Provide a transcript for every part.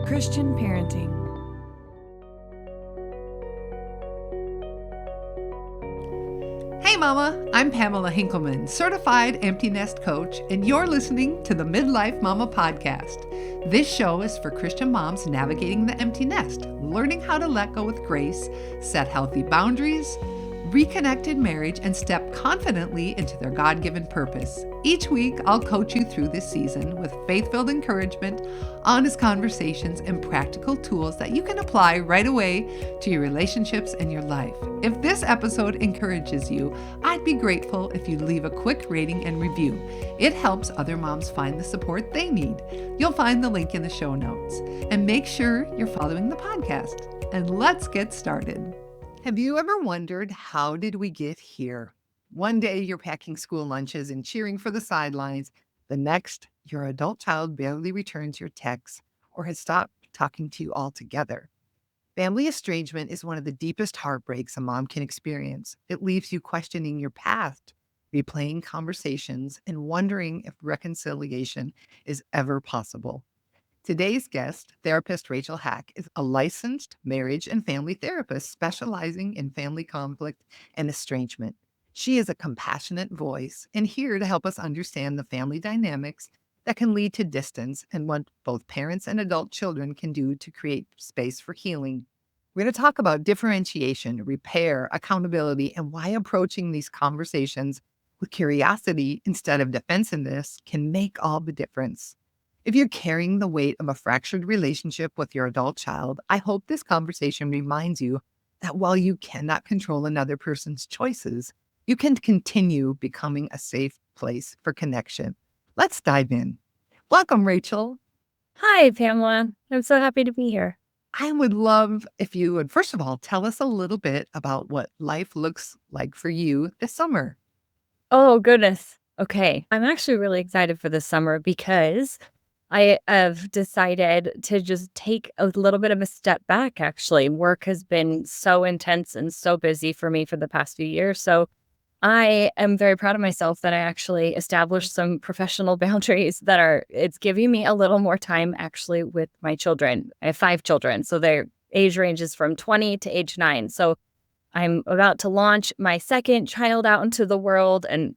Christian parenting. Hey Mama, I'm Pamela Hinkleman, certified empty nest coach, and you're listening to the Midlife Mama podcast. This show is for Christian moms navigating the empty nest, learning how to let go with grace, set healthy boundaries, reconnect in marriage, and step confidently into their God-given purpose. Each week, I'll coach you through this season with faith-filled encouragement, honest conversations, and practical tools that you can apply right away to your relationships and your life. If this episode encourages you, I'd be grateful if you'd leave a quick rating and review. It helps other moms find the support they need. You'll find the link in the show notes. And make sure you're following the podcast. And let's get started. Have you ever wondered, how did we get here? One day you're packing school lunches and cheering for the sidelines. The next, your adult child barely returns your texts or has stopped talking to you altogether. Family estrangement is one of the deepest heartbreaks a mom can experience. It leaves you questioning your past, replaying conversations, and wondering if reconciliation is ever possible. Today's guest, therapist Rachel Haak, is a licensed marriage and family therapist specializing in family conflict and estrangement. She is a compassionate voice and here to help us understand the family dynamics that can lead to distance and what both parents and adult children can do to create space for healing. We're going to talk about differentiation, repair, accountability, and why approaching these conversations with curiosity instead of defensiveness can make all the difference. If you're carrying the weight of a fractured relationship with your adult child, I hope this conversation reminds you that while you cannot control another person's choices, you can continue becoming a safe place for connection. Let's dive in. Welcome, Rachel. Hi, Pamela. I'm so happy to be here. I would love if you would, first of all, tell us a little bit about what life looks like for you this summer. Oh, goodness. Okay. I'm actually really excited for this summer because I have decided to just take a little bit of a step back, actually. Work has been so intense and so busy for me for the past few years. So I am very proud of myself that I actually established some professional boundaries it's giving me a little more time actually with my children. I have 5 children, so their age ranges from 20 to age 9. So I'm about to launch my second child out into the world. And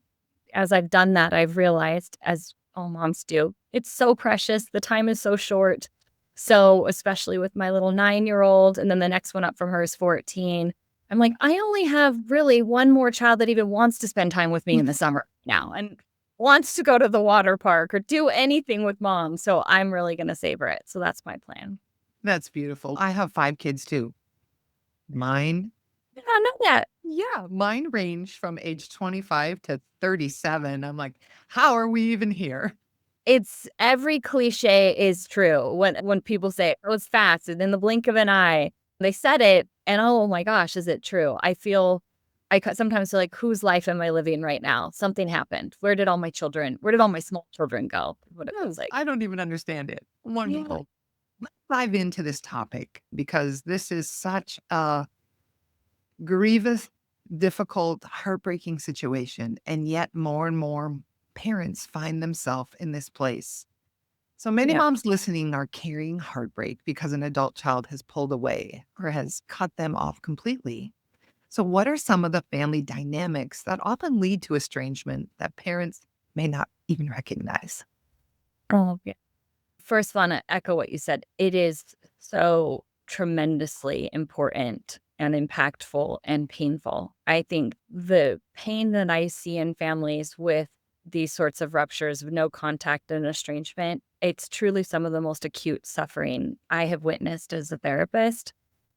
as I've done that, I've realized, as all moms do, it's so precious. The time is so short. So especially with my little 9-year-old, and then the next one up from her is 14. I'm like, I only have really one more child that even wants to spend time with me in the summer now and wants to go to the water park or do anything with mom. So I'm really going to savor it. So that's my plan. That's beautiful. I have 5 kids too. Mine I know that. Yeah, mine range from age 25 to 37. I'm like, how are we even here? It's every cliche is true when people say, oh, it's fast and in the blink of an eye. They said it and oh my gosh, is it true? I sometimes feel like, whose life am I living right now? Something happened. Where did all my small children go? What it feels like. I don't even understand it. Wonderful. Yeah. Let's dive into this topic because this is such a grievous, difficult, heartbreaking situation. And yet more and more parents find themselves in this place. So many moms listening are carrying heartbreak because an adult child has pulled away or has cut them off completely. So what are some of the family dynamics that often lead to estrangement that parents may not even recognize? Oh, yeah. First, I want to echo what you said. It is so tremendously important and impactful and painful. I think the pain that I see in families with these sorts of ruptures of no contact and estrangement, it's truly some of the most acute suffering I have witnessed as a therapist,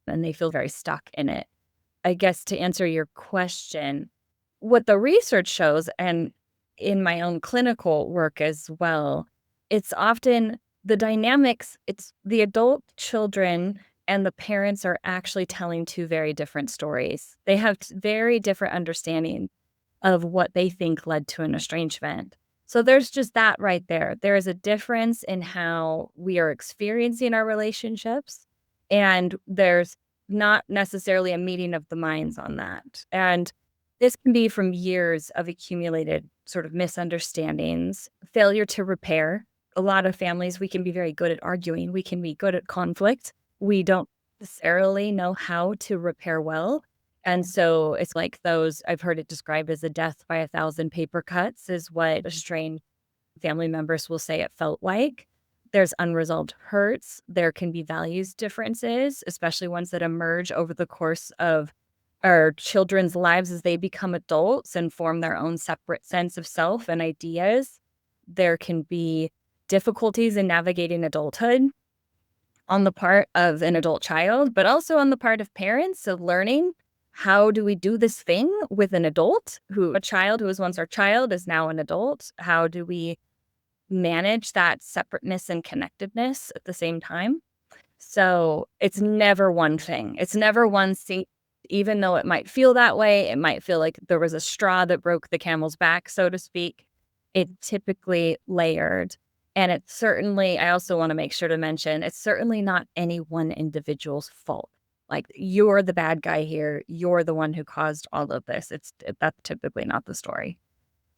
and they feel very stuck in it. I guess to answer your question, what the research shows, and in my own clinical work as well, it's often the dynamics, it's the adult children and the parents are actually telling 2 very different stories. They have very different understanding of what they think led to an estrangement. So there's just that right there. There is a difference in how we are experiencing our relationships, and there's not necessarily a meeting of the minds on that. And this can be from years of accumulated sort of misunderstandings, failure to repair, a lot of families, we can be very good at arguing. We can be good at conflict. We don't necessarily know how to repair well. And so it's like those, I've heard it described as a death by 1,000 paper cuts, is what estranged family members will say it felt like. There's unresolved hurts. There can be values differences, especially ones that emerge over the course of our children's lives as they become adults and form their own separate sense of self and ideas. There can be difficulties in navigating adulthood on the part of an adult child, but also on the part of parents of learning how do we do this thing with an adult a child who was once our child is now an adult? How do we manage that separateness and connectedness at the same time? So it's never one thing. It's never one thing, even though it might feel that way. It might feel like there was a straw that broke the camel's back, so to speak. It's typically layered. And it's certainly, I also want to make sure to mention, it's certainly not any one individual's fault. Like, you're the bad guy here. You're the one who caused all of this. That's typically not the story.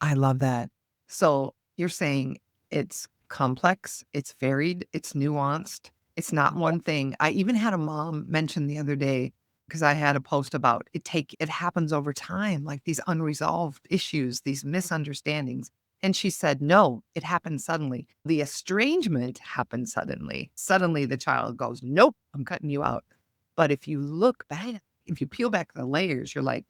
I love that. So you're saying it's complex, it's varied, it's nuanced. It's not one thing. I even had a mom mention the other day, because I had a post about it happens over time, like these unresolved issues, these misunderstandings. And she said, no, it happened suddenly. The estrangement happened suddenly. Suddenly the child goes, nope, I'm cutting you out. But if you look back, if you peel back the layers, you're like,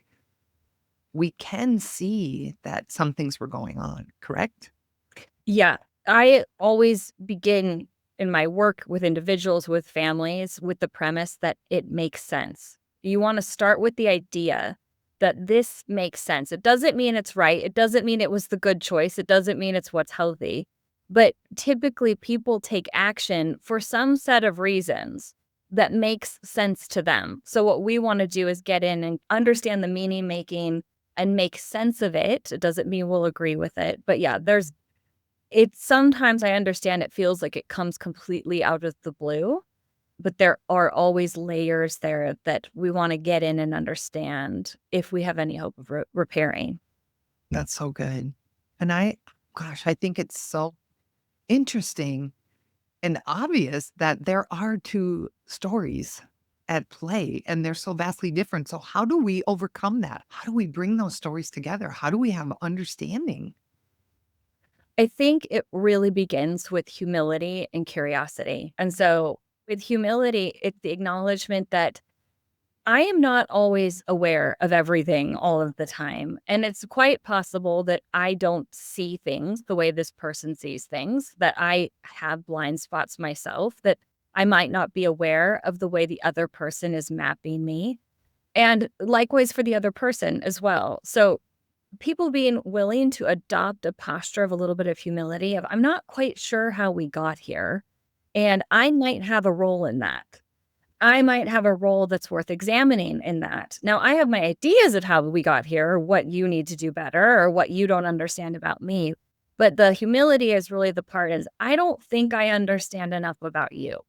we can see that some things were going on, correct? Yeah. I always begin in my work with individuals, with families, with the premise that it makes sense. You want to start with the idea that this makes sense. It doesn't mean it's right. It doesn't mean it was the good choice. It doesn't mean it's what's healthy. But typically people take action for some set of reasons that makes sense to them. So what we want to do is get in and understand the meaning making and make sense of it. It doesn't mean we'll agree with it. But yeah, sometimes I understand it feels like it comes completely out of the blue, but there are always layers there that we want to get in and understand if we have any hope of repairing. That's so good. And I think it's so interesting and obvious that there are two stories at play and they're so vastly different. So how do we overcome that? How do we bring those stories together? How do we have understanding? I think it really begins with humility and curiosity. And so with humility, it's the acknowledgement that I am not always aware of everything all of the time. And it's quite possible that I don't see things the way this person sees things, that I have blind spots myself, that I might not be aware of the way the other person is mapping me. And likewise for the other person as well. So people being willing to adopt a posture of a little bit of humility of, I'm not quite sure how we got here, and I might have a role in that. I might have a role that's worth examining in that. Now, I have my ideas of how we got here, or what you need to do better, or what you don't understand about me. But the humility is really the part is, I don't think I understand enough about you.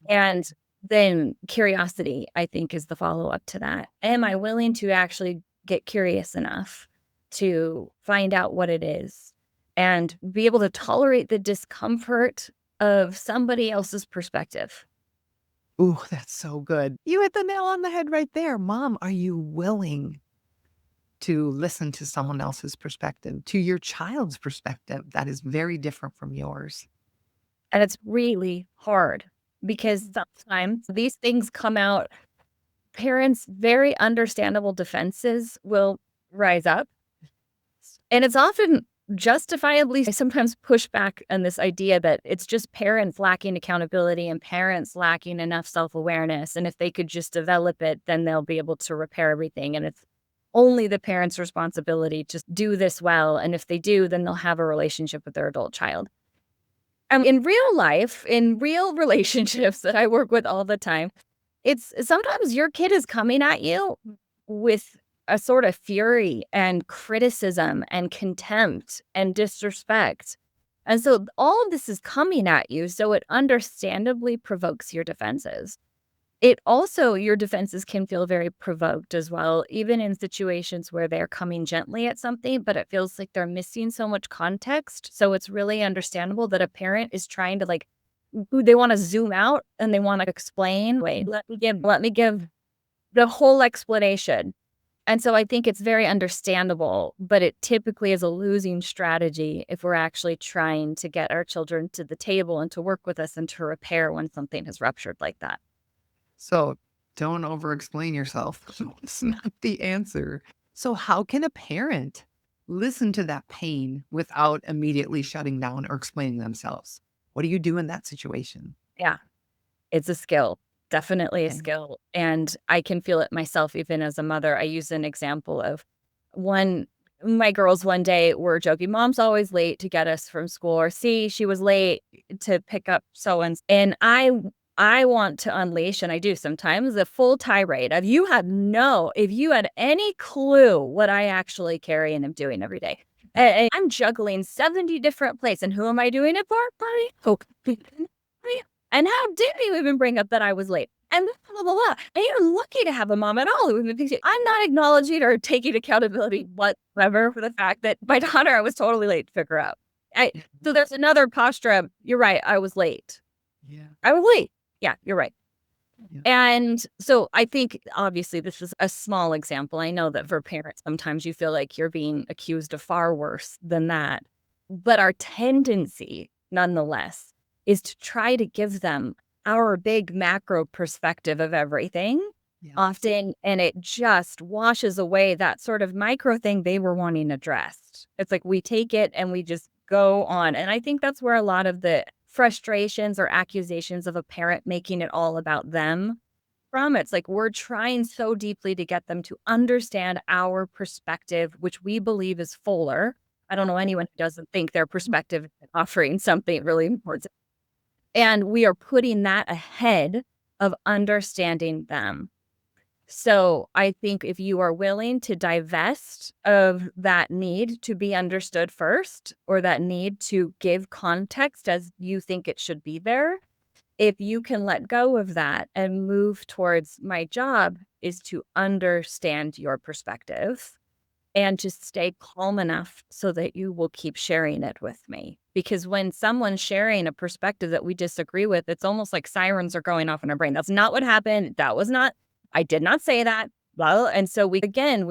And then curiosity, I think, is the follow-up to that. Am I willing to actually get curious enough to find out what it is and be able to tolerate the discomfort of somebody else's perspective? Ooh, that's so good. You hit the nail on the head right there. Mom, are you willing to listen to someone else's perspective, to your child's perspective that is very different from yours? And it's really hard because sometimes these things come out. Parents' very understandable defenses will rise up. And it's often justifiably, I sometimes push back on this idea that it's just parents lacking accountability and parents lacking enough self-awareness. And if they could just develop it, then they'll be able to repair everything. And it's only the parent's responsibility to do this well. And if they do, then they'll have a relationship with their adult child. In real life, in real relationships that I work with all the time, it's sometimes your kid is coming at you with a sort of fury and criticism and contempt and disrespect. And so all of this is coming at you. So it understandably provokes your defenses. It also, your defenses can feel very provoked as well, even in situations where they're coming gently at something, but it feels like they're missing so much context. So it's really understandable that a parent is trying to they want to zoom out and they want to explain. Wait, let me give the whole explanation. And so I think it's very understandable, but it typically is a losing strategy if we're actually trying to get our children to the table and to work with us and to repair when something has ruptured like that. So don't over explain yourself. It's not the answer. So, how can a parent listen to that pain without immediately shutting down or explaining themselves? What do you do in that situation? Yeah, it's a skill, definitely a Okay. skill. And I can feel it myself, even as a mother. I use an example of one, my girls one day were joking, Mom's always late to get us from school, or see, she was late to pick up so and I want to unleash, and I do sometimes, a full tirade of if you had any clue what I actually carry and am doing every day. And I'm juggling 70 different plates. And who am I doing it for? Buddy. Oh, and how dare you even bring up that I was late? And blah, blah, blah. And you're lucky to have a mom at all who even thinks I'm not acknowledging or taking accountability whatsoever for the fact that my daughter, I was totally late to figure out. So there's another posture of, you're right, I was late. Yeah. I was late. Yeah, you're right. Yeah. And so I think, obviously, this is a small example. I know that for parents, sometimes you feel like you're being accused of far worse than that. But our tendency, nonetheless, is to try to give them our big macro perspective of everything Yeah. often, and it just washes away that sort of micro thing they were wanting addressed. It's like we take it and we just go on. And I think that's where a lot of the frustrations or accusations of a parent making it all about them from. It's like we're trying so deeply to get them to understand our perspective, which we believe is fuller. I don't know anyone who doesn't think their perspective is offering something really important. And we are putting that ahead of understanding them. So I think if you are willing to divest of that need to be understood first, or that need to give context as you think it should be there, if you can let go of that and move towards, my job is to understand your perspective and just stay calm enough so that you will keep sharing it with me. Because when someone's sharing a perspective that we disagree with, it's almost like sirens are going off in our brain. That's not what happened. I did not say that. Well, and so we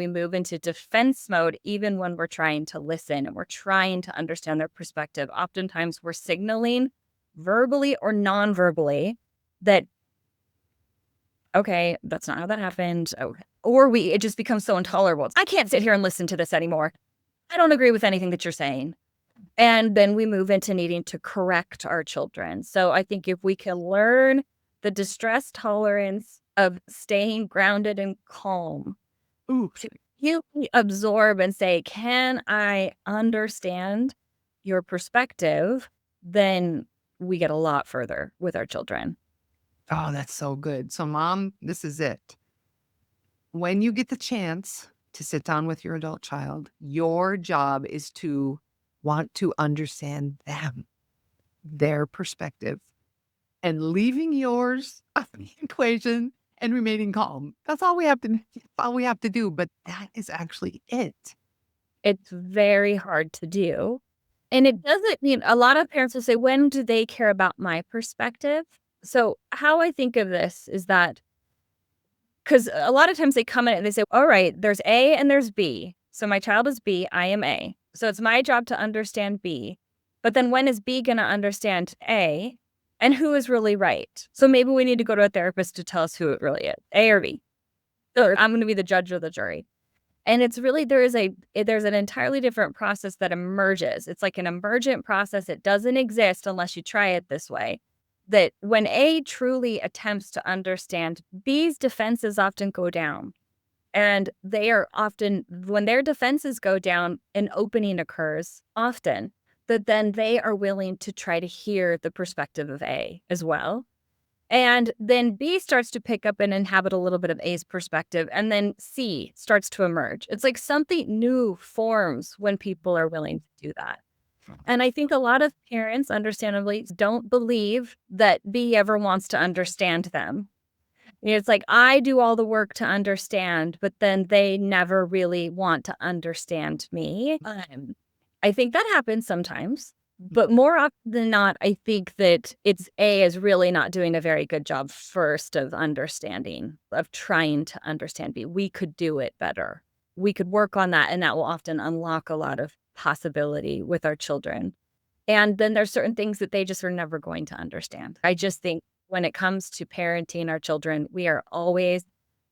move into defense mode, even when we're trying to listen and we're trying to understand their perspective. Oftentimes we're signaling verbally or non-verbally that, okay, that's not how that happened. Oh, or it just becomes so intolerable. I can't sit here and listen to this anymore. I don't agree with anything that you're saying. And then we move into needing to correct our children. So I think if we can learn the distress tolerance of staying grounded and calm, to you absorb and say, can I understand your perspective? Then we get a lot further with our children. Oh, that's so good. So, mom, this is it. When you get the chance to sit down with your adult child, your job is to want to understand them, their perspective, and leaving yours out of the equation and remaining calm. That's all we have to do, but that is actually it. It's very hard to do. And it doesn't mean, a lot of parents will say, when do they care about my perspective? So how I think of this is that, because a lot of times they come in and they say, all right, there's A and there's B. So my child is B, I am A. So it's my job to understand B. But then when is B going to understand A? And who is really right? So maybe we need to go to a therapist to tell us who it really is, A or B. So I'm going to be the judge or the jury. And it's really, there's an entirely different process that emerges. It's like an emergent process. It doesn't exist unless you try it this way. That when A truly attempts to understand, B's defenses often go down. And they are often, when their defenses go down, an opening occurs often, that then they are willing to try to hear the perspective of A as well. And then B starts to pick up and inhabit a little bit of A's perspective, and then C starts to emerge. It's like something new forms when people are willing to do that. And I think a lot of parents, understandably, don't believe that B ever wants to understand them. It's like I do all the work to understand, but then they never really want to understand me. I think that happens sometimes, but more often than not, I think that it's A is really not doing a very good job first of understanding, of trying to understand B. We could do it better. We could work on that, and that will often unlock a lot of possibility with our children. And then there's certain things that they just are never going to understand. I just think when it comes to parenting our children, we are always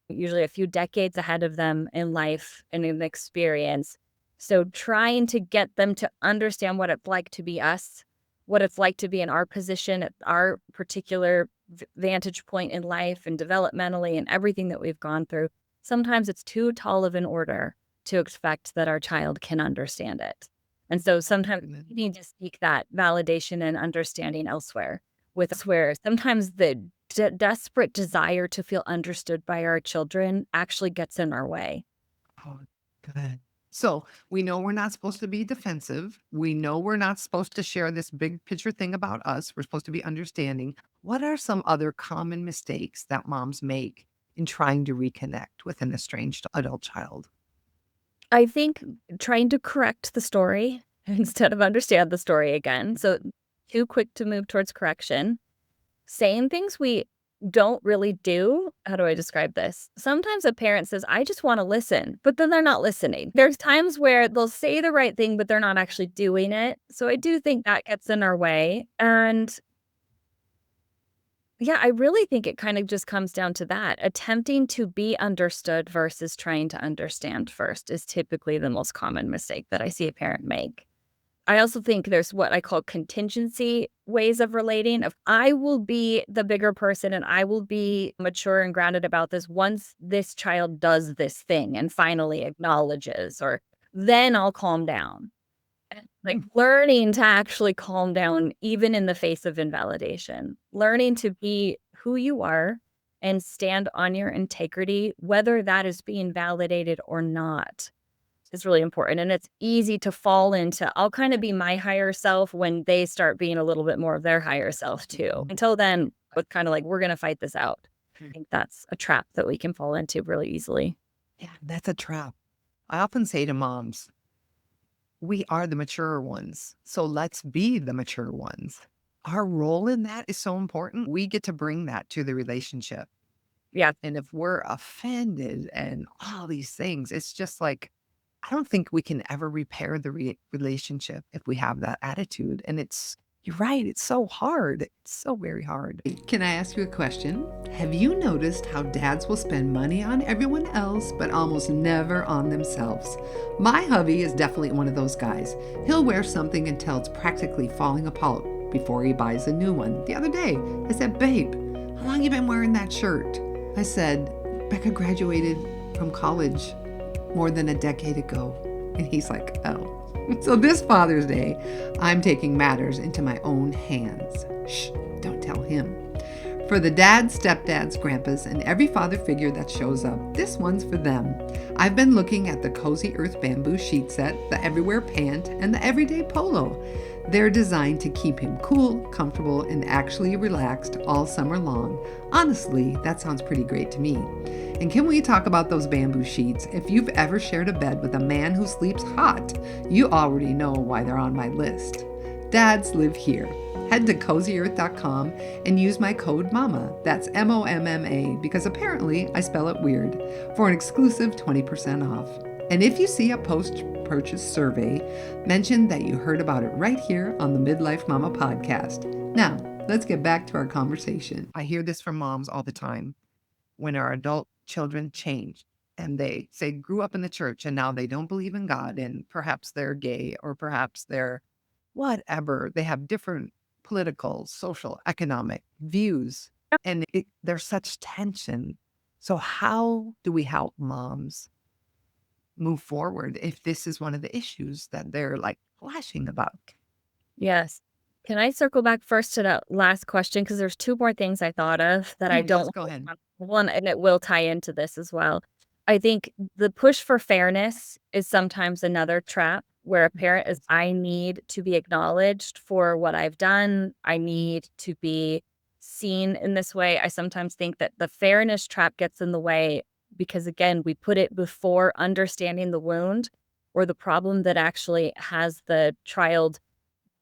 usually a few decades ahead of them in life and in experience. So trying to get them to understand what it's like to be us, what it's like to be in our position at our particular vantage point in life and developmentally and everything that we've gone through. Sometimes it's too tall of an order to expect that our child can understand it. And so sometimes we need to seek that validation and understanding elsewhere. With where sometimes the desperate desire to feel understood by our children actually gets in our way. Oh, good. So we know we're not supposed to be defensive. We know we're not supposed to share this big picture thing about us. We're supposed to be understanding. What are some other common mistakes that moms make in trying to reconnect with an estranged adult child? I think trying to correct the story instead of understand the story again. So too quick to move towards correction. Saying things we don't really do. How do I describe this? Sometimes a parent says, I just want to listen, but then they're not listening. There's times where they'll say the right thing, but they're not actually doing it. So I do think that gets in our way. And yeah, I really think it kind of just comes down to that. Attempting to be understood versus trying to understand first is typically the most common mistake that I see a parent make. I also think there's what I call contingency ways of relating of I will be the bigger person and I will be mature and grounded about this once this child does this thing and finally acknowledges, or then I'll calm down. Like learning to actually calm down even in the face of invalidation, learning to be who you are and stand on your integrity, whether that is being validated or not, is really important. And it's easy to fall into, I'll kind of be my higher self when they start being a little bit more of their higher self too. Until then, it's kind of like, we're going to fight this out. I think that's a trap that we can fall into really easily. Yeah, that's a trap. I often say to moms, we are the mature ones. So let's be the mature ones. Our role in that is so important. We get to bring that to the relationship. Yeah. And if we're offended and all these things, it's just like, I don't think we can ever repair the relationship if we have that attitude. And you're right, it's so hard. It's so very hard. Can I ask you a question? Have you noticed how dads will spend money on everyone else, but almost never on themselves? My hubby is definitely one of those guys. He'll wear something until it's practically falling apart before he buys a new one. The other day, I said, babe, how long you been wearing that shirt? I said, Becca graduated from college more than a decade ago. And he's like, oh. So this Father's Day, I'm taking matters into my own hands. Shh, don't tell him. For the dads, stepdads, grandpas, and every father figure that shows up, this one's for them. I've been looking at the Cozy Earth bamboo sheet set, the Everywhere pant, and the Everyday polo. They're designed to keep him cool, comfortable, and actually relaxed all summer long. Honestly, that sounds pretty great to me. And can we talk about those bamboo sheets? If you've ever shared a bed with a man who sleeps hot, you already know why they're on my list. Dads live here. Head to cozyearth.com and use my code MAMA, that's MOMMA, because apparently I spell it weird, for an exclusive 20% off. And if you see a post-purchase survey, mention that you heard about it right here on the Midlife Mama podcast. Now, let's get back to our conversation. I hear this from moms all the time. When our adult children change and they say grew up in the church and now they don't believe in God and perhaps they're gay or perhaps they're whatever, they have different political, social, economic views, and there's such tension. So how do we help moms move forward if this is one of the issues that they're like flashing about? Yes. Can I circle back first to that last question? Because there's two more things I thought of that I don't. Yes, go ahead. One, and it will tie into this as well. I think the push for fairness is sometimes another trap where a parent is, I need to be acknowledged for what I've done. I need to be seen in this way. I sometimes think that the fairness trap gets in the way because, again, we put it before understanding the wound or the problem that actually has the child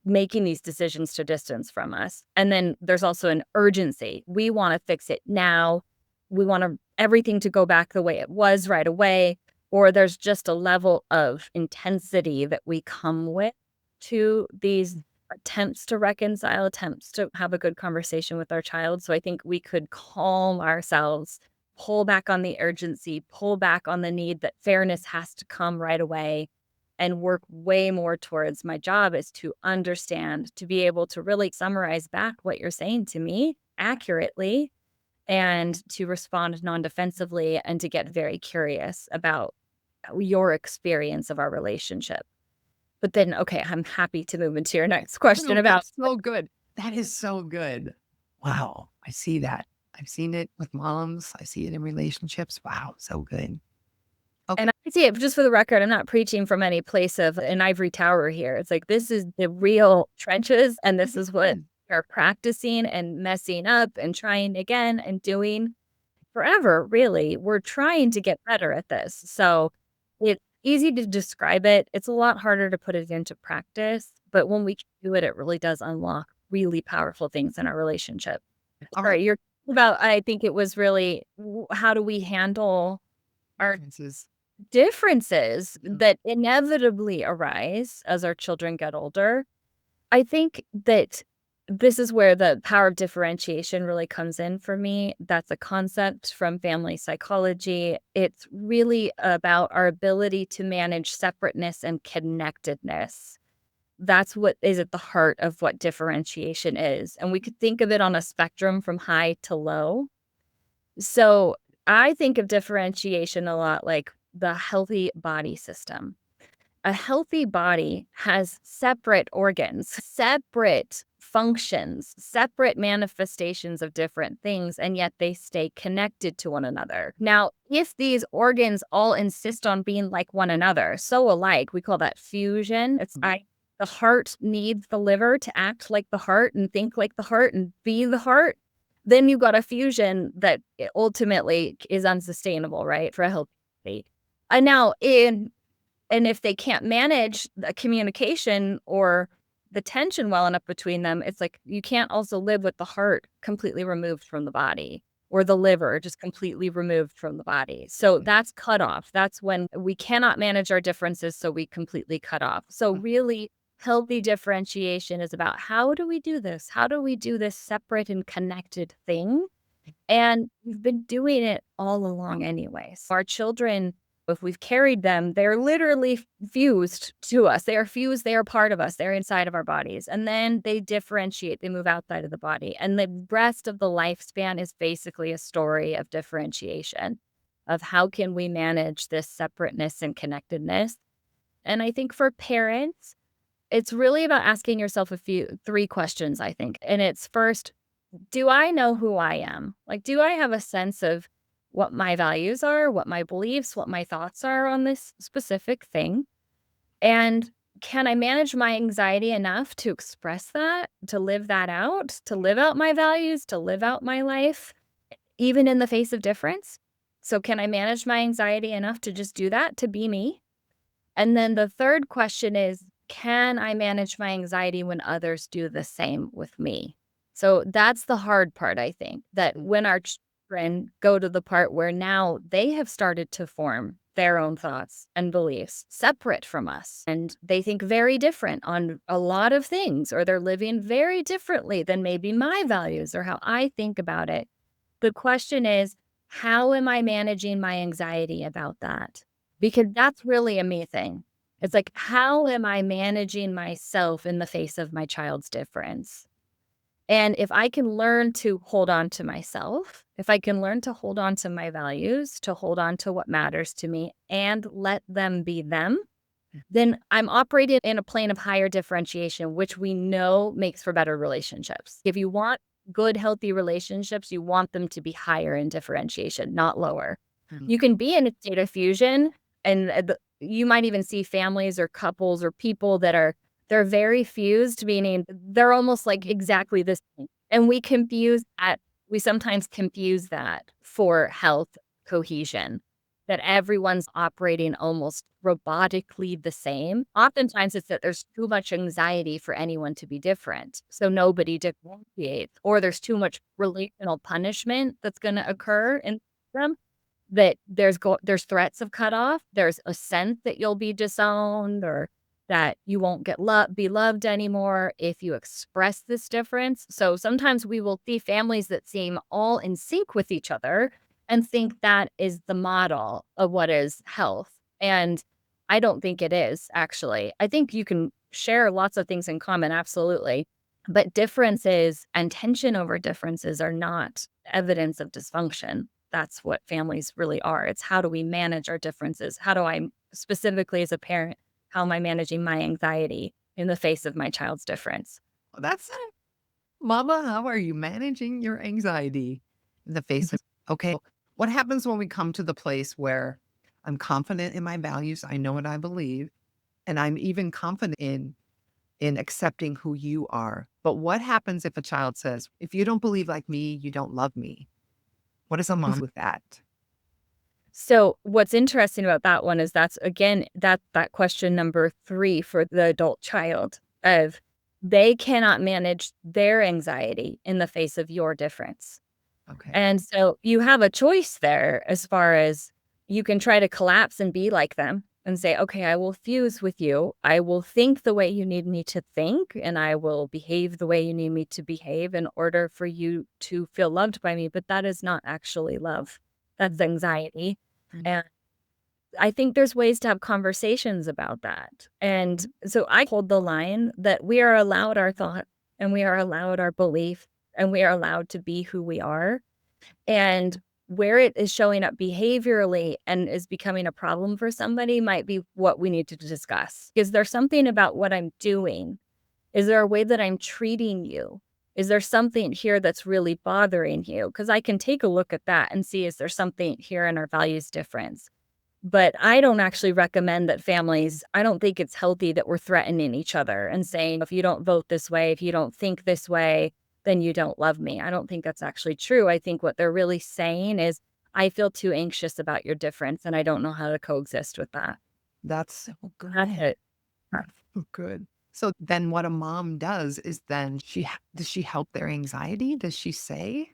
making these decisions to distance from us. And then there's also an urgency. We want to fix it now. We want everything to go back the way it was right away. Or there's just a level of intensity that we come with to these attempts to reconcile, attempts to have a good conversation with our child. So I think we could calm ourselves, pull back on the urgency, pull back on the need that fairness has to come right away, and work way more towards my job is to understand, to be able to really summarize back what you're saying to me accurately and to respond non-defensively and to get very curious about your experience of our relationship. But then, okay, I'm happy to move into your next question about. That's so good. That is so good. Wow. I see that. I've seen it with moms. I see it in relationships. Wow. So good. Okay. And I see it, just for the record, I'm not preaching from any place of an ivory tower here. It's like, this is the real trenches, and this is what we're practicing and messing up and trying again and doing forever, really. We're trying to get better at this. So it's easy to describe it. It's a lot harder to put it into practice. But when we can do it, it really does unlock really powerful things in our relationship. All right. You're about, I think it was really, how do we handle our differences that inevitably arise as our children get older? I think that this is where the power of differentiation really comes in for me. That's a concept from family psychology. It's really about our ability to manage separateness and connectedness. That's what is at the heart of what differentiation is. And we could think of it on a spectrum from high to low. So I think of differentiation a lot like the healthy body system. A healthy body has separate organs, separate functions, separate manifestations of different things, and yet they stay connected to one another. Now, if these organs all insist on being like one another, so alike, we call that fusion. The heart needs the liver to act like the heart and think like the heart and be the heart. Then you've got a fusion that ultimately is unsustainable, right, for a healthy body. And if they can't manage the communication or the tension well enough between them, it's like you can't also live with the heart completely removed from the body or the liver just completely removed from the body. So that's cut off. That's when we cannot manage our differences, so we completely cut off. So really, healthy differentiation is about, how do we do this? How do we do this separate and connected thing? And we've been doing it all along anyway. So our children, if we've carried them, they're literally fused to us. They are fused. They are part of us. They're inside of our bodies. And then they differentiate. They move outside of the body. And the rest of the lifespan is basically a story of differentiation, of how can we manage this separateness and connectedness. And I think for parents, it's really about asking yourself three questions, I think. And it's first, do I know who I am? Like, do I have a sense of what my values are, what my beliefs, what my thoughts are on this specific thing? And can I manage my anxiety enough to express that, to live that out, to live out my values, to live out my life, even in the face of difference? So can I manage my anxiety enough to just do that, to be me? And then the third question is, can I manage my anxiety when others do the same with me? So that's the hard part, I think, that when our children go to the part where now they have started to form their own thoughts and beliefs separate from us, and they think very different on a lot of things, or they're living very differently than maybe my values or how I think about it. The question is, how am I managing my anxiety about that? Because that's really a me thing. It's like, how am I managing myself in the face of my child's difference? And if I can learn to hold on to myself, if I can learn to hold on to my values, to hold on to what matters to me and let them be them, then I'm operating in a plane of higher differentiation, which we know makes for better relationships. If you want good, healthy relationships, you want them to be higher in differentiation, not lower. You can be in a state of fusion, and you might even see families or couples or people that they're very fused, meaning they're almost like exactly this thing. And we sometimes confuse that for health cohesion, that everyone's operating almost robotically the same. Oftentimes it's that there's too much anxiety for anyone to be different, so nobody differentiates, or there's too much relational punishment that's gonna occur in them, that there's threats of cutoff, there's a sense that you'll be disowned or that you won't be loved anymore if you express this difference. So sometimes we will see families that seem all in sync with each other and think that is the model of what is health. And I don't think it is, actually. I think you can share lots of things in common, absolutely. But differences and tension over differences are not evidence of dysfunction. That's what families really are. It's how do we manage our differences? How do I, specifically as a parent, how am I managing my anxiety in the face of my child's difference? That's Mama, how are you managing your anxiety in the face of, okay, what happens when we come to the place where I'm confident in my values, I know what I believe, and I'm even confident in accepting who you are. But what happens if a child says, if you don't believe like me, you don't love me? What does a mom do with that? So what's interesting about that one is that's again that question number 3 for the adult child of they cannot manage their anxiety in the face of your difference. Okay. And so you have a choice there as far as you can try to collapse and be like them and say, okay, I will fuse with you. I will think the way you need me to think, and I will behave the way you need me to behave in order for you to feel loved by me. But that is not actually love. That's anxiety. Mm. And I think there's ways to have conversations about that. And so I hold the line that we are allowed our thought and we are allowed our belief and we are allowed to be who we are. And where it is showing up behaviorally and is becoming a problem for somebody might be what we need to discuss. Is there something about what I'm doing? Is there a way that I'm treating you? Is there something here that's really bothering you? Because I can take a look at that and see, is there something here in our values difference? But I don't actually recommend that families, I don't think it's healthy that we're threatening each other and saying, if you don't vote this way, if you don't think this way, then you don't love me. I don't think that's actually true. I think what they're really saying is, I feel too anxious about your difference and I don't know how to coexist with that. That's so good. That's it. That's so good. So then what a mom does is then does she help their anxiety? Does she say?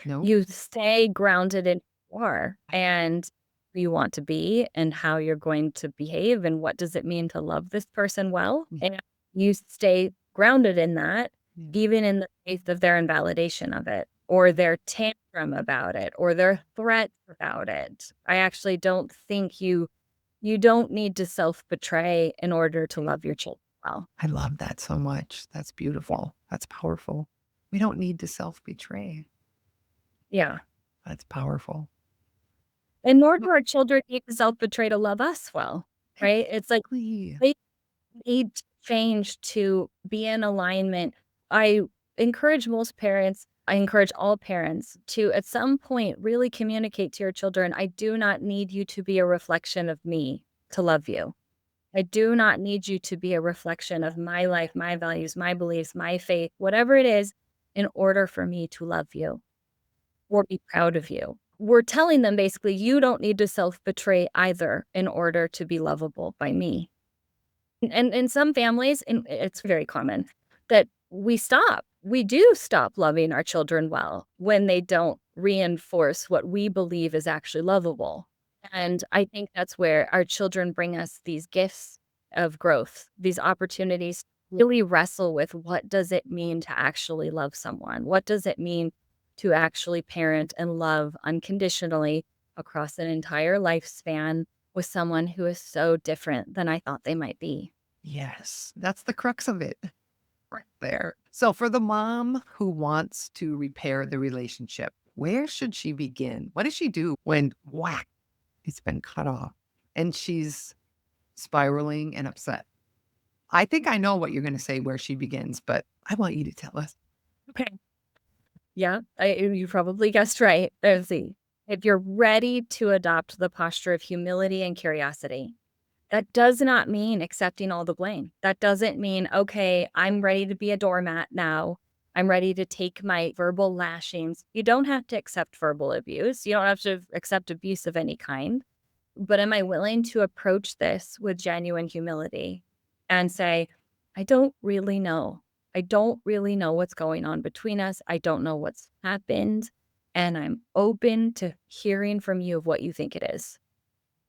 No. You stay grounded in who you are and who you want to be and how you're going to behave and what does it mean to love this person well. Mm. And you stay grounded in that, Yeah. even in the face of their invalidation of it or their tantrum about it or their threat about it. I actually don't think you don't need to self-betray in order to love your children well. I love that so much. That's beautiful. That's powerful. We don't need to self-betray. Yeah. That's powerful. And nor do our children need to self-betray to love us well, right? It's like Exactly. they need to change to be in alignment. I I encourage all parents to, at some point, really communicate to your children, I do not need you to be a reflection of me to love you. I do not need you to be a reflection of my life, my values, my beliefs, my faith, whatever it is, in order for me to love you or be proud of you. We're telling them basically, you don't need to self-betray either in order to be lovable by me. And in some families, and it's very common, that we do stop loving our children well when they don't reinforce what we believe is actually lovable. And I think that's where our children bring us these gifts of growth, these opportunities to really wrestle with what does it mean to actually love someone? What does it mean to actually parent and love unconditionally across an entire lifespan with someone who is so different than I thought they might be? Yes, that's the crux of it right there. So for the mom who wants to repair the relationship, where should she begin? What does she do when whack, it's been cut off and she's spiraling and upset? I think I know what you're going to say where she begins, but I want you to tell us. Okay. Yeah, you probably guessed right. Let's see. If you're ready to adopt the posture of humility and curiosity, that does not mean accepting all the blame. That doesn't mean, okay, I'm ready to be a doormat now I'm ready to take my verbal lashings. You don't have to accept verbal abuse. You don't have to accept abuse of any kind. But am I willing to approach this with genuine humility and say, I don't really know. I don't really know what's going on between us. I don't know what's happened. And I'm open to hearing from you of what you think it is.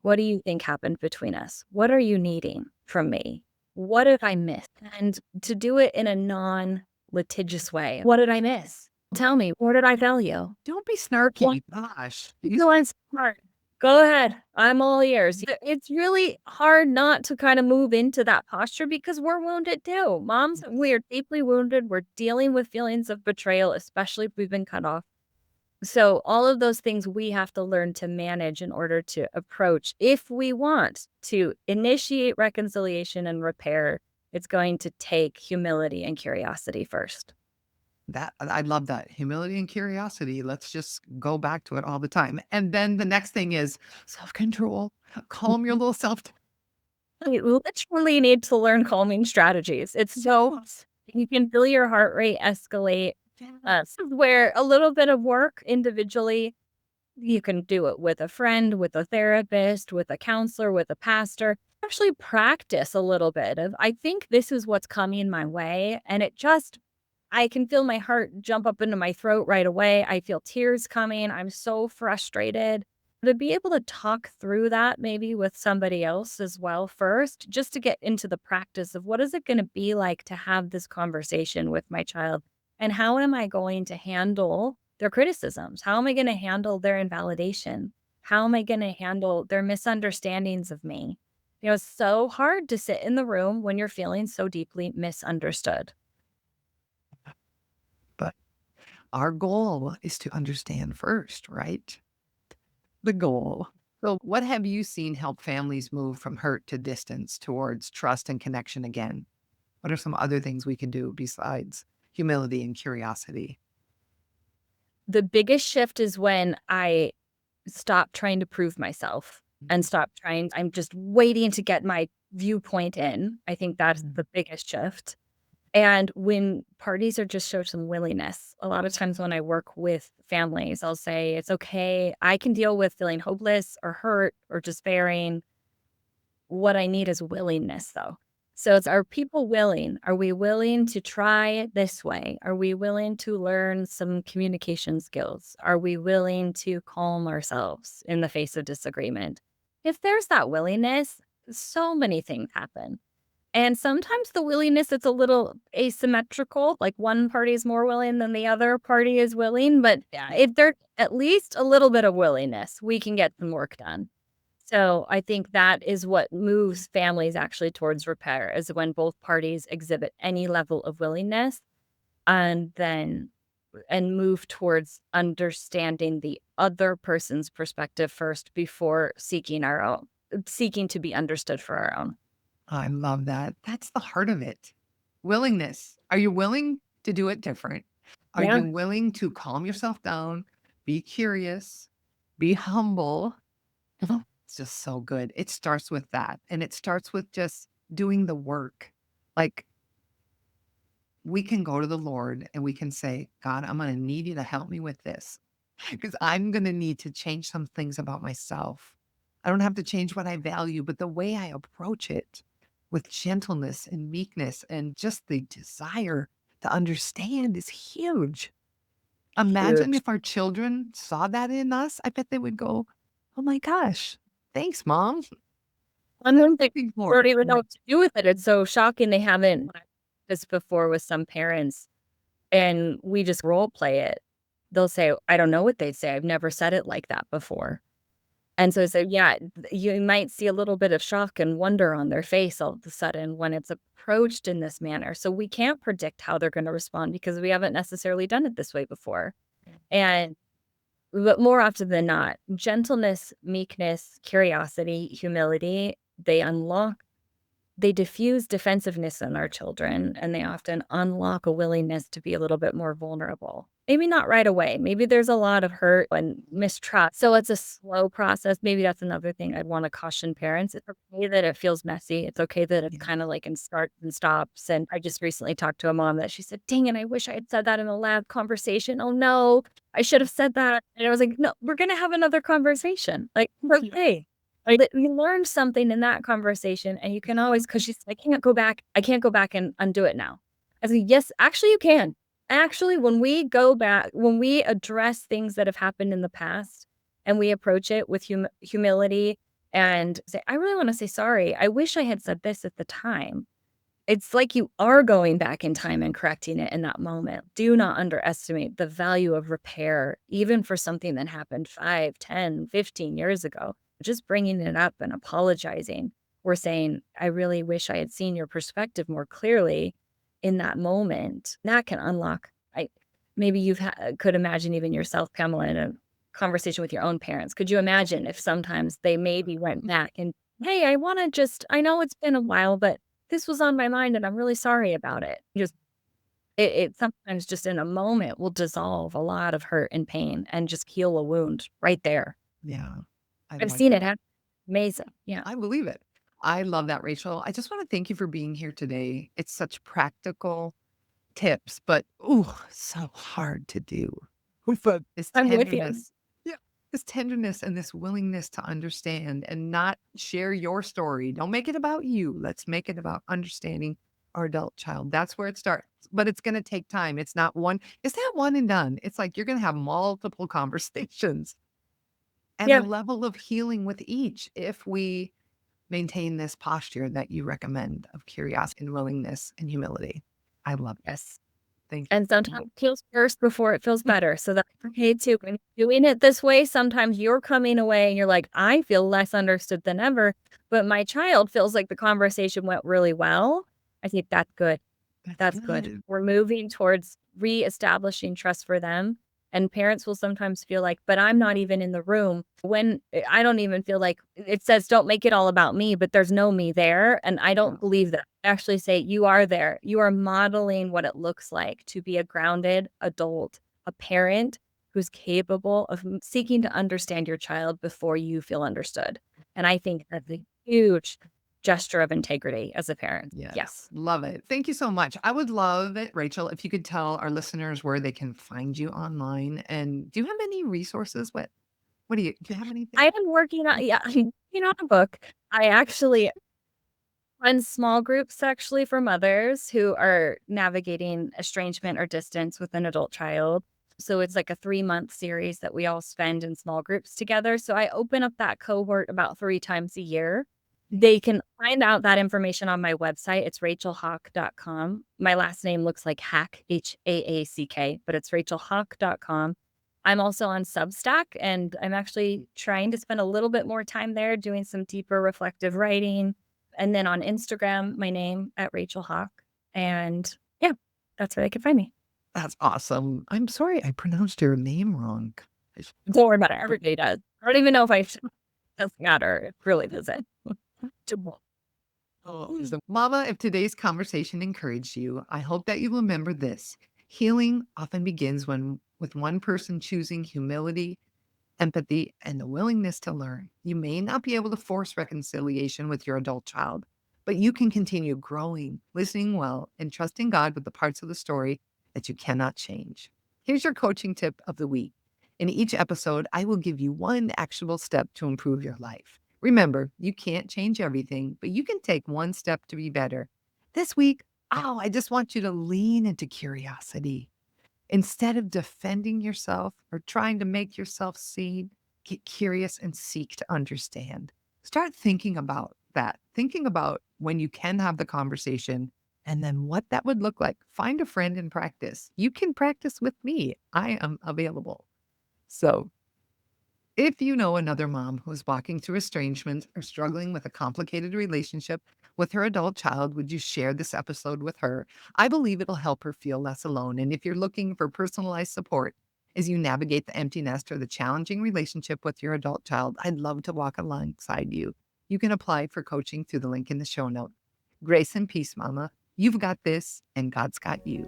What do you think happened between us? What are you needing from me? What did I miss? And to do it in a non-litigious way. What did I miss? Tell me, what did I tell you? Don't be snarky. Gosh. No, it's smart. Go ahead. I'm all ears. It's really hard not to kind of move into that posture because we're wounded too. Moms, we are deeply wounded. We're dealing with feelings of betrayal, especially if we've been cut off. So all of those things we have to learn to manage in order to approach. If we want to initiate reconciliation and repair, it's going to take humility and curiosity first. I love that. Humility and curiosity. Let's just go back to it all the time. And then the next thing is self-control. Calm your little self. You literally need to learn calming strategies. It's so you can feel your heart rate escalate. This is where a little bit of work individually, you can do it with a friend, with a therapist, with a counselor, with a pastor. Actually practice a little bit of, I think this is what's coming my way. And I can feel my heart jump up into my throat right away. I feel tears coming. I'm so frustrated. To be able to talk through that maybe with somebody else as well first, just to get into the practice of what is it going to be like to have this conversation with my child, and how am I going to handle their criticisms? How am I going to handle their invalidation? How am I going to handle their misunderstandings of me? It's so hard to sit in the room when you're feeling so deeply misunderstood. But our goal is to understand first, right? The goal. So, what have you seen help families move from hurt to distance towards trust and connection again? What are some other things we can do besides humility and curiosity? The biggest shift is when I stop trying to prove myself and stop trying. I'm just waiting to get my viewpoint in. I think that's the biggest shift. And when parties are just show some willingness, a lot of times when I work with families, I'll say, it's okay. I can deal with feeling hopeless or hurt or despairing. What I need is willingness, though. So are people willing? Are we willing to try it this way? Are we willing to learn some communication skills? Are we willing to calm ourselves in the face of disagreement? If there's that willingness, so many things happen. And sometimes the willingness, it's a little asymmetrical, like one party is more willing than the other party is willing. But if there's at least a little bit of willingness, we can get some work done. So I think that is what moves families actually towards repair, is when both parties exhibit any level of willingness and move towards understanding the other person's perspective first before seeking to be understood for our own. I love that. That's the heart of it. Willingness. Are you willing to do it different? Are Yeah. you willing to calm yourself down, be curious, be humble? It's just so good. It starts with that. And it starts with just doing the work. Like, we can go to the Lord and we can say, God, I'm going to need you to help me with this because I'm going to need to change some things about myself. I don't have to change what I value, but the way I approach it with gentleness and meekness and just the desire to understand is huge. Imagine Huge. if our children saw that in us. I bet they would go, oh my gosh, thanks, Mom. I don't think Think they more. don't even know what to do with it. It's so shocking they haven't done this before with some parents, and we just role play it. They'll say, I don't know what they'd say. I've never said it like that before. And so, yeah, you might see a little bit of shock and wonder on their face all of a sudden when it's approached in this manner. So we can't predict how they're going to respond because we haven't necessarily done it this way before. But more often than not, gentleness, meekness, curiosity, humility, they unlock they diffuse defensiveness in our children, and they often unlock a willingness to be a little bit more vulnerable. Maybe not right away. Maybe there's a lot of hurt and mistrust. So it's a slow process. Maybe that's another thing I'd want to caution parents. It's okay that it feels messy. It's okay that it's Yeah. kind of like in starts and stops. And I just recently talked to a mom that she said, dang it, I wish I had said that in the lab conversation. Oh no, I should have said that. And I was like, no, we're going to have another conversation. Like, okay. Like, you learned something in that conversation, and you can always, because she's like, I can't go back and undo it now. I said, yes, actually you can. Actually, when we go back, when we address things that have happened in the past and we approach it with humility and say, I really want to say sorry. I wish I had said this at the time. It's like you are going back in time and correcting it in that moment. Do not underestimate the value of repair, even for something that happened 5, 10, 15 years ago. Just bringing it up and apologizing. We're saying, I really wish I had seen your perspective more clearly in that moment. That can unlock, maybe could imagine even yourself, Pamela, in a conversation with your own parents. Could you imagine if sometimes they maybe went back and, hey, I know it's been a while, but this was on my mind and I'm really sorry about it. It sometimes just in a moment will dissolve a lot of hurt and pain and just heal a wound right there. Yeah. I I've like seen that. it happen. Amazing. Yeah. I believe it. I love that, Rachel. I just want to thank you for being here today. It's such practical tips, but ooh, so hard to do. But this I'm with you. tenderness, yeah, this tenderness and this willingness to understand and not share your story. Don't make it about you. Let's make it about understanding our adult child. That's where it starts. But it's going to take time. It's not one and done. It's like you're going to have multiple conversations and a Yeah. level of healing with each if we maintain this posture that you recommend of curiosity and willingness and humility. I love it. Yes. Thank And you. sometimes it feels worse before it feels better. So that's okay too. When you're doing it this way, sometimes you're coming away and you're like, I feel less understood than ever, but my child feels like the conversation went really well. I think that's good. That's That's good. good. We're moving towards reestablishing trust for them. And parents will sometimes feel like, but I'm not even in the room. When I don't even feel like it says, don't make it all about me, but there's no me there. And I don't believe that. I actually say, you are there. You are modeling what it looks like to be a grounded adult, a parent who's capable of seeking to understand your child before you feel understood. And I think that's a huge gesture of integrity as a parent. Yes. Yes. Love it. Thank you so much. I would love it, Rachel, if you could tell our listeners where they can find you online. And do you have any resources? Do you have anything? I am working on, yeah, on a book. I actually run small groups actually for mothers who are navigating estrangement or distance with an adult child. So it's like a 3-month series that we all spend in small groups together. So I open up that cohort about 3 times a year. They can find out that information on my website. It's rachelhaak.com. My last name looks like Hack, Haack, but it's rachelhaak.com. I'm also on Substack, and I'm actually trying to spend a little bit more time there doing some deeper reflective writing. And then on Instagram, my name at Rachel Haak. And yeah, that's where they can find me. That's awesome. I'm sorry I pronounced your name wrong. Don't worry about it. Everybody does. I don't even know if I should. Doesn't matter. It really doesn't. So, Mama, if today's conversation encouraged you, I hope that you remember this. Healing often begins with one person choosing humility, empathy, and the willingness to learn. You may not be able to force reconciliation with your adult child, but you can continue growing, listening well, and trusting God with the parts of the story that you cannot change. Here's your coaching tip of the week. In each episode, I will give you one actionable step to improve your life. Remember, you can't change everything, but you can take one step to be better. This week, I just want you to lean into curiosity. Instead of defending yourself or trying to make yourself seen, get curious and seek to understand. Start thinking about that, thinking about when you can have the conversation and then what that would look like. Find a friend and practice. You can practice with me. I am available. So, if you know another mom who is walking through estrangement or struggling with a complicated relationship with her adult child, would you share this episode with her? I believe it'll help her feel less alone. And if you're looking for personalized support as you navigate the empty nest or the challenging relationship with your adult child, I'd love to walk alongside you. You can apply for coaching through the link in the show note. Grace and peace, Mama. You've got this, and God's got you.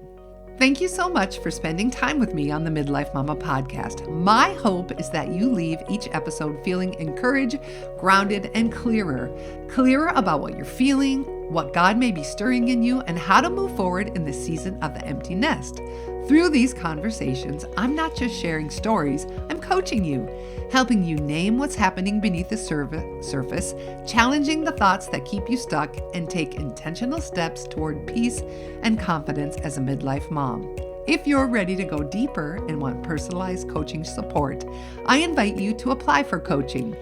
Thank you so much for spending time with me on the Midlife Mama podcast. My hope is that you leave each episode feeling encouraged, grounded, and clearer. Clearer about what you're feeling, what God may be stirring in you, and how to move forward in the season of the empty nest. Through these conversations, I'm not just sharing stories, I'm coaching you, helping you name what's happening beneath the surface, challenging the thoughts that keep you stuck, and take intentional steps toward peace and confidence as a midlife mom. If you're ready to go deeper and want personalized coaching support, I invite you to apply for coaching.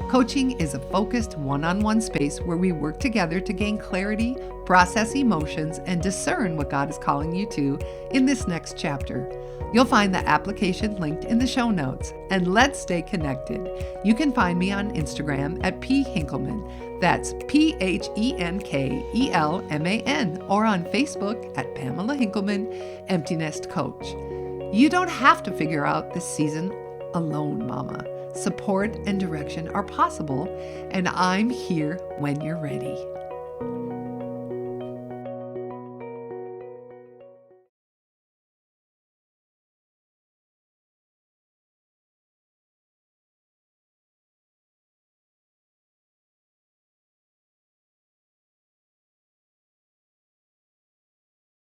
Coaching is a focused one-on-one space where we work together to gain clarity, process emotions, and discern what God is calling you to in this next chapter. You'll find the application linked in the show notes. And let's stay connected. You can find me on Instagram at @phinkelman. That's PHENKELMAN, or on Facebook at Pamela Hinkelman, Empty Nest Coach. You don't have to figure out this season alone, Mama. Support and direction are possible, and I'm here when you're ready.